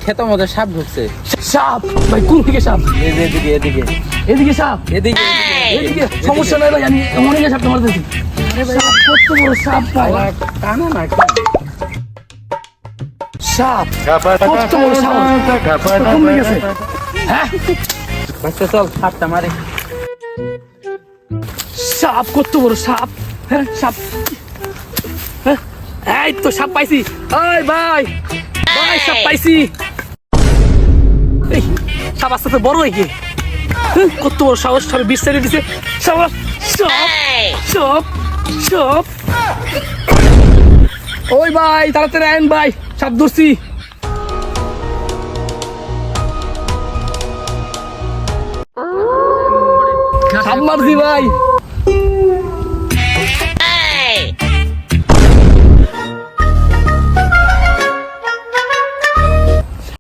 খেতের মধ্যে সাপ ঢুকছে। সাপ ভাই, কোন দিকে সাপ? এদিকে এদিকে এদিকে সাপ? এদিকে এদিকে সমস্যা নাই ভাই, আমি অনেকে সাপটা মারতেছি। সাপ, কত বড় সাপ ভাই! টানা না সাপ, কত বড় সাপ! কমে গেছে। হ্যাঁ, বাচ্চা চল সাপটা মারি। সাপ, কত বড় সাপ! হ্যাঁ, সাপ। হ্যাঁ, এই তো সাপ পাইছি। ওই ভাই, ভাই সাপ পাইছি। এই সাপ আস্তে আস্তে বড় হয়ে গিয়ে কত বড় সাহস! সাপে বিষ ছেড়ে দিছে। সাপ, সাপ, সাপ, সাপ। ওই ভাই, তাড়াতাড়ি আইন ভাই, সাপ ধরছি। সাপ মারছি ভাই।